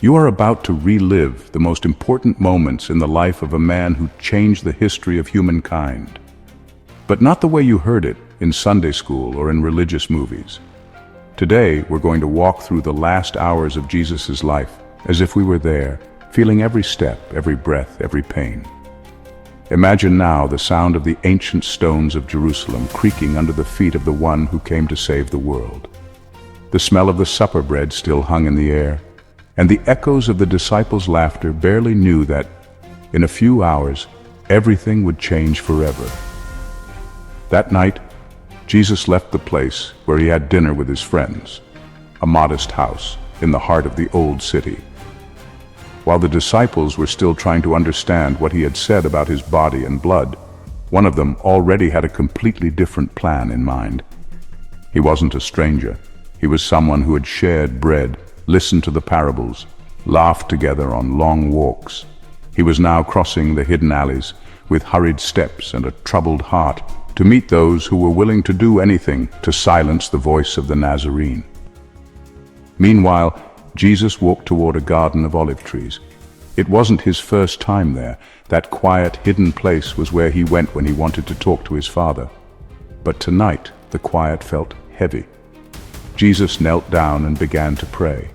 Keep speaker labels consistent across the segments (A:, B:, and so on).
A: You are about to relive the most important moments in the life of a man who changed the history of humankind. But not the way you heard it in Sunday school or in religious movies. Today, we're going to walk through the last hours of Jesus' life as if we were there, feeling every step, every breath, every pain. Imagine now the sound of the ancient stones of Jerusalem creaking under the feet of the one who came to save the world. The smell of the supper bread still hung in the air, and the echoes of the disciples' laughter barely knew that, in a few hours, everything would change forever. That night, Jesus left the place where he had dinner with his friends, a modest house in the heart of the old city. While the disciples were still trying to understand what he had said about his body and blood, one of them already had a completely different plan in mind. He wasn't a stranger. He was someone who had shared bread, listened to the parables, laughed together on long walks. He was now crossing the hidden alleys with hurried steps and a troubled heart to meet those who were willing to do anything to silence the voice of the Nazarene. Meanwhile, Jesus walked toward a garden of olive trees. It wasn't his first time there. That quiet, hidden place was where he went when he wanted to talk to his Father. But tonight, the quiet felt heavy. Jesus knelt down and began to pray.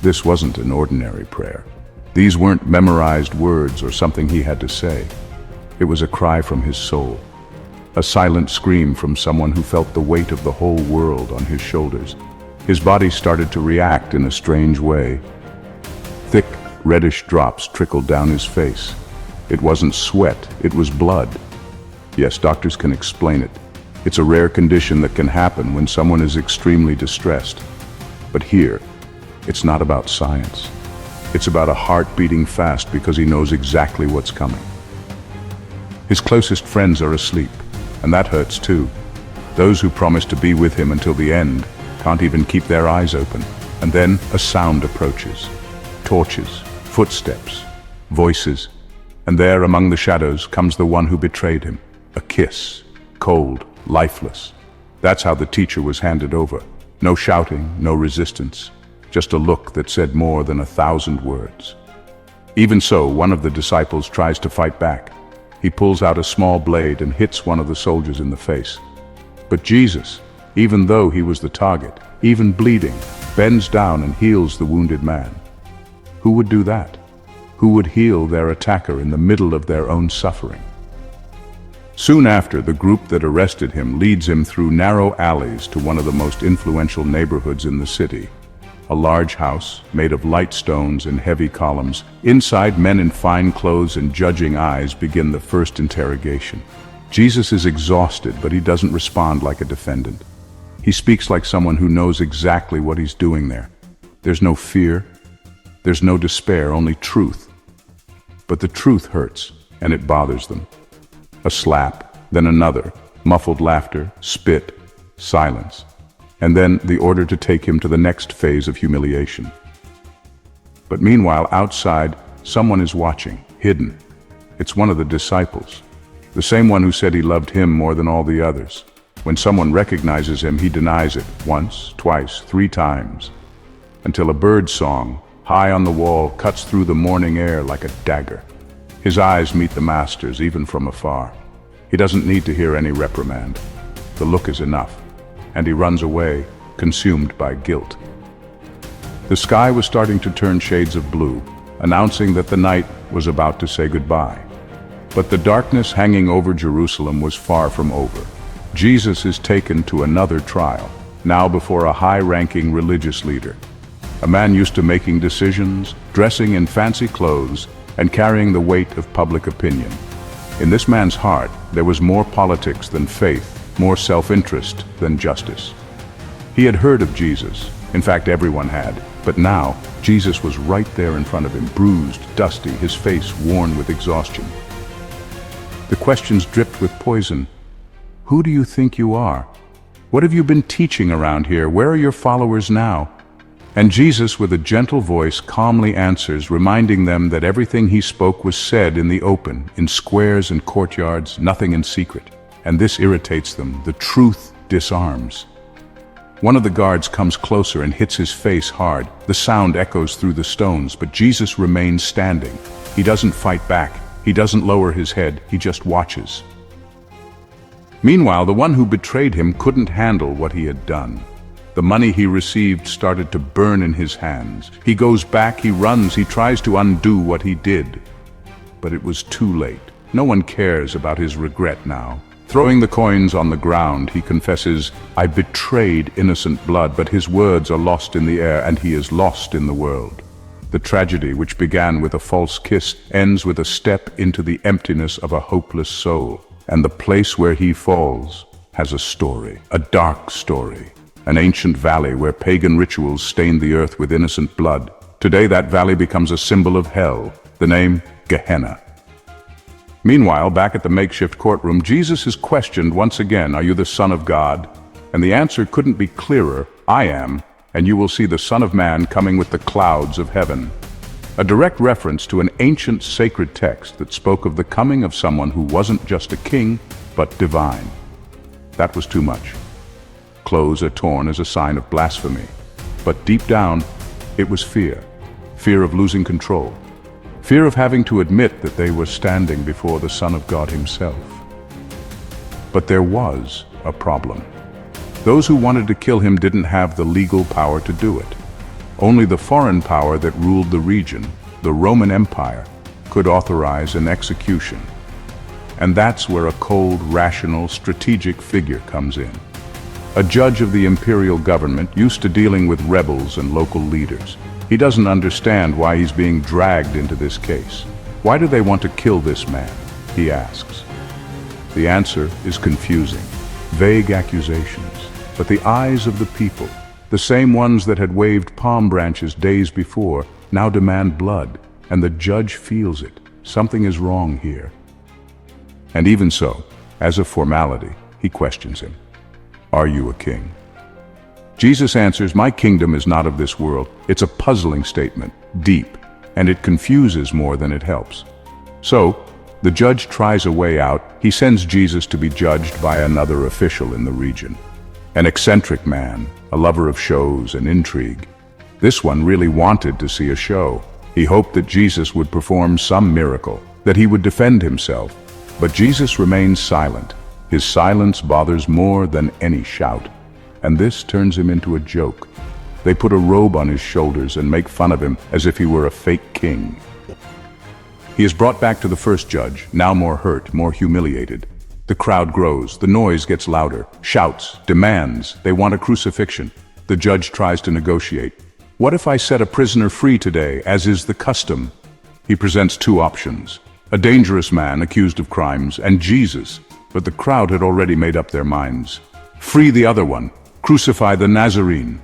A: This wasn't an ordinary prayer. These weren't memorized words or something he had to say. It was a cry from his soul, a silent scream from someone who felt the weight of the whole world on his shoulders. His body started to react in a strange way. Thick, reddish drops trickled down his face. It wasn't sweat, it was blood. Yes, doctors can explain it. It's a rare condition that can happen when someone is extremely distressed. But here, it's not about science. It's about a heart beating fast because he knows exactly what's coming. His closest friends are asleep, and that hurts too. Those who promised to be with him until the end can't even keep their eyes open. And then a sound approaches. Torches, footsteps, voices. And there among the shadows comes the one who betrayed him. A kiss, cold, lifeless. That's how the teacher was handed over. No shouting, no resistance. Just a look that said more than 1,000 words. Even so, one of the disciples tries to fight back. He pulls out a small blade and hits one of the soldiers in the face. But Jesus, even though he was the target, even bleeding, bends down and heals the wounded man. Who would do that? Who would heal their attacker in the middle of their own suffering? Soon after, the group that arrested him leads him through narrow alleys to one of the most influential neighborhoods in the city. A large house made of light stones and heavy columns. Inside, men in fine clothes and judging eyes begin the first interrogation. Jesus is exhausted, but he doesn't respond like a defendant. He speaks like someone who knows exactly what he's doing there. There's no fear, there's no despair, only truth. But the truth hurts, and it bothers them. A slap, then another, muffled laughter, spit, silence. And then the order to take him to the next phase of humiliation. But meanwhile, outside, someone is watching, hidden. It's one of the disciples, the same one who said he loved him more than all the others. When someone recognizes him, he denies it once, twice, 3 times, until a bird song, high on the wall, cuts through the morning air like a dagger. His eyes meet the Master's, even from afar. He doesn't need to hear any reprimand. The look is enough, and he runs away, consumed by guilt. The sky was starting to turn shades of blue, announcing that the night was about to say goodbye. But the darkness hanging over Jerusalem was far from over. Jesus is taken to another trial, now before a high-ranking religious leader. A man used to making decisions, dressing in fancy clothes, and carrying the weight of public opinion. In this man's heart, there was more politics than faith, more self-interest than justice. He had heard of Jesus. In fact, everyone had. But now, Jesus was right there in front of him, bruised, dusty, his face worn with exhaustion. The questions dripped with poison. Who do you think you are? What have you been teaching around here? Where are your followers now? And Jesus, with a gentle voice, calmly answers, reminding them that everything he spoke was said in the open, in squares and courtyards, nothing in secret. And this irritates them. The truth disarms. One of the guards comes closer and hits his face hard. The sound echoes through the stones, but Jesus remains standing. He doesn't fight back. He doesn't lower his head. He just watches. Meanwhile, the one who betrayed him couldn't handle what he had done. The money he received started to burn in his hands. He goes back, he runs, he tries to undo what he did. But it was too late. No one cares about his regret now. Throwing the coins on the ground, he confesses, "I betrayed innocent blood," but his words are lost in the air, and he is lost in the world. The tragedy, which began with a false kiss, ends with a step into the emptiness of a hopeless soul. And the place where he falls has a story, a dark story. An ancient valley where pagan rituals stained the earth with innocent blood. Today that valley becomes a symbol of hell, the name Gehenna. Meanwhile, back at the makeshift courtroom, Jesus is questioned once again, "Are you the Son of God?" And the answer couldn't be clearer, "I am, and you will see the Son of Man coming with the clouds of heaven." A direct reference to an ancient sacred text that spoke of the coming of someone who wasn't just a king, but divine. That was too much. Clothes are torn as a sign of blasphemy. But deep down, it was fear. Fear of losing control. Fear of having to admit that they were standing before the Son of God himself. But there was a problem. Those who wanted to kill him didn't have the legal power to do it. Only the foreign power that ruled the region, the Roman Empire, could authorize an execution. And that's where a cold, rational, strategic figure comes in. A judge of the imperial government used to dealing with rebels and local leaders. He doesn't understand why he's being dragged into this case. Why do they want to kill this man? He asks. The answer is confusing. Vague accusations. But the eyes of the people, the same ones that had waved palm branches days before, now demand blood, and the judge feels it. Something is wrong here. And even so, as a formality, he questions him. "Are you a king?" Jesus answers, "My kingdom is not of this world." It's a puzzling statement, deep, and it confuses more than it helps. So, the judge tries a way out. He sends Jesus to be judged by another official in the region. An eccentric man, a lover of shows and intrigue. This one really wanted to see a show. He hoped that Jesus would perform some miracle, that he would defend himself. But Jesus remains silent. His silence bothers more than any shout. And this turns him into a joke. They put a robe on his shoulders and make fun of him as if he were a fake king. He is brought back to the first judge, now more hurt, more humiliated. The crowd grows, the noise gets louder, shouts, demands, they want a crucifixion. The judge tries to negotiate. "What if I set a prisoner free today, as is the custom?" He presents two options. A dangerous man accused of crimes, and Jesus, but the crowd had already made up their minds. Free the other one. Crucify the Nazarene.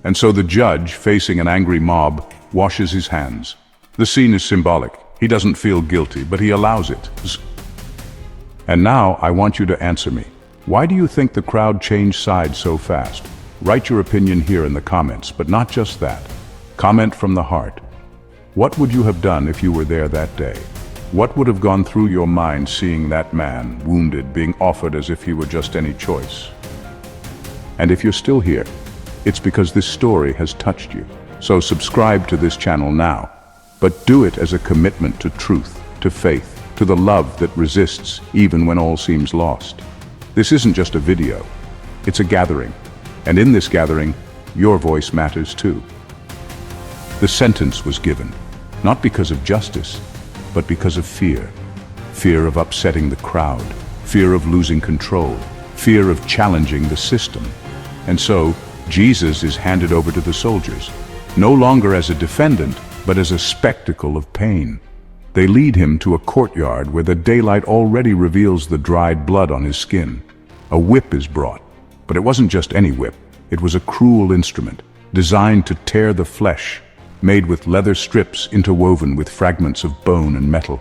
A: And so the judge, facing an angry mob, washes his hands. The scene is symbolic. He doesn't feel guilty, but he allows it. And now I want you to answer me. Why do you think the crowd changed sides so fast? Write your opinion here in the comments, but not just that. Comment from the heart. What would you have done if you were there that day? What would have gone through your mind seeing that man, wounded, being offered as if he were just any choice? And if you're still here, it's because this story has touched you. So subscribe to this channel now, but do it as a commitment to truth, to faith, to the love that resists even when all seems lost. This isn't just a video, it's a gathering. And in this gathering, your voice matters too. The sentence was given, not because of justice, but because of fear. Fear of upsetting the crowd, fear of losing control, fear of challenging the system. And so, Jesus is handed over to the soldiers, no longer as a defendant, but as a spectacle of pain. They lead him to a courtyard where the daylight already reveals the dried blood on his skin. A whip is brought, but it wasn't just any whip. It was a cruel instrument, designed to tear the flesh, made with leather strips interwoven with fragments of bone and metal.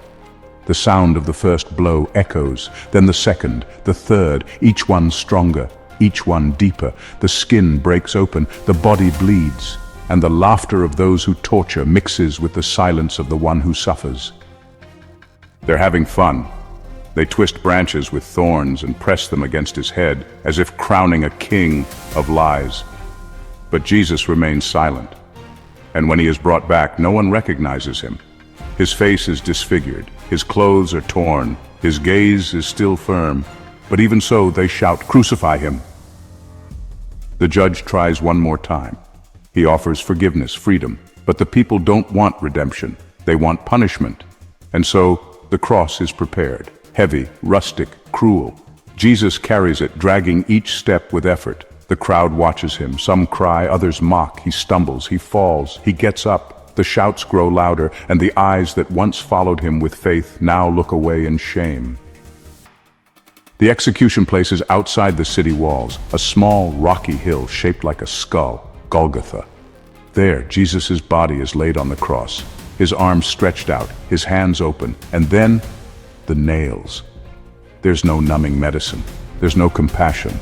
A: The sound of the first blow echoes, then the second, the third, each one stronger, each one deeper. The skin breaks open, the body bleeds, and the laughter of those who torture mixes with the silence of the one who suffers. They're having fun. They twist branches with thorns and press them against his head, as if crowning a king of lies. But Jesus remains silent, and when he is brought back, no one recognizes him. His face is disfigured, his clothes are torn, his gaze is still firm, but even so they shout, "Crucify him!" The judge tries one more time. He offers forgiveness, freedom, but the people don't want redemption. They want punishment. And so the cross is prepared. Heavy, rustic, cruel. Jesus carries it, dragging each step with effort. The crowd watches him. Some cry, others mock. He stumbles, he falls, he gets up. The shouts grow louder, and the eyes that once followed him with faith now look away in shame. The execution place is outside the city walls, a small, rocky hill shaped like a skull, Golgotha. There, Jesus' body is laid on the cross, his arms stretched out, his hands open, and then the nails. There's no numbing medicine. There's no compassion.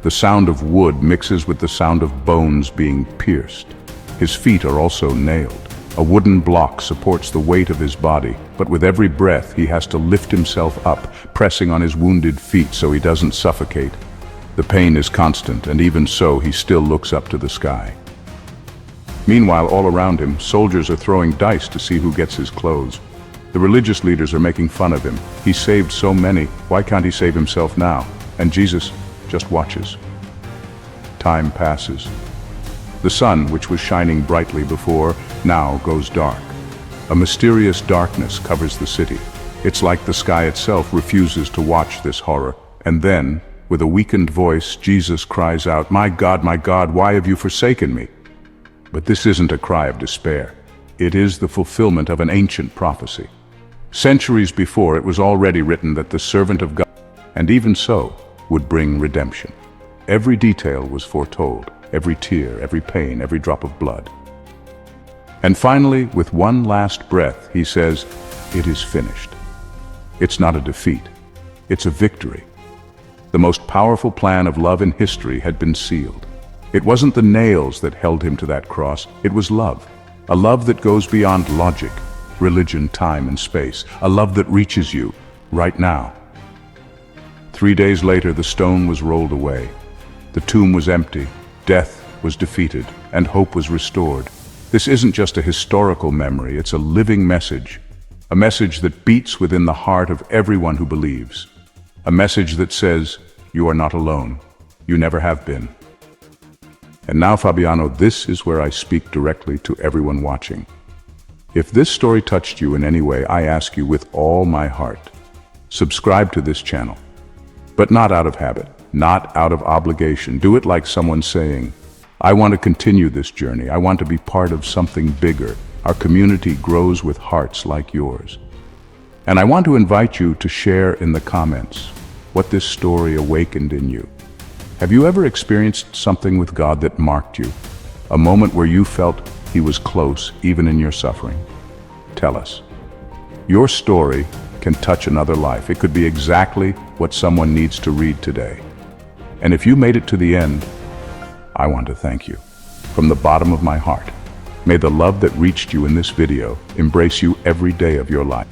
A: The sound of wood mixes with the sound of bones being pierced. His feet are also nailed. A wooden block supports the weight of his body, but with every breath he has to lift himself up, pressing on his wounded feet so he doesn't suffocate. The pain is constant, and even so he still looks up to the sky. Meanwhile, all around him, soldiers are throwing dice to see who gets his clothes. The religious leaders are making fun of him. He saved so many, why can't he save himself now? And Jesus just watches. Time passes. The sun, which was shining brightly before, now goes dark. A mysterious darkness covers the city. It's like the sky itself refuses to watch this horror. And then, with a weakened voice, Jesus cries out, my God, why have you forsaken me?" But this isn't a cry of despair. It is the fulfillment of an ancient prophecy. Centuries before, it was already written that the servant of God, and even so, would bring redemption. Every detail was foretold, every tear, every pain, every drop of blood. And finally, with one last breath, he says, "It is finished." It's not a defeat. It's a victory. The most powerful plan of love in history had been sealed. It wasn't the nails that held him to that cross. It was love. A love that goes beyond logic, religion, time, and space. A love that reaches you right now. 3 days later, the stone was rolled away. The tomb was empty. Death was defeated, and hope was restored. This isn't just a historical memory, it's a living message. A message that beats within the heart of everyone who believes. A message that says, you are not alone. You never have been. And now, Fabiano, this is where I speak directly to everyone watching. If this story touched you in any way, I ask you with all my heart, subscribe to this channel. But not out of habit, not out of obligation. Do it like someone saying, I want to continue this journey. I want to be part of something bigger. Our community grows with hearts like yours. And I want to invite you to share in the comments what this story awakened in you. Have you ever experienced something with God that marked you? A moment where you felt He was close, even in your suffering? Tell us. Your story can touch another life. It could be exactly what someone needs to read today. And if you made it to the end, I want to thank you from the bottom of my heart. May the love that reached you in this video embrace you every day of your life.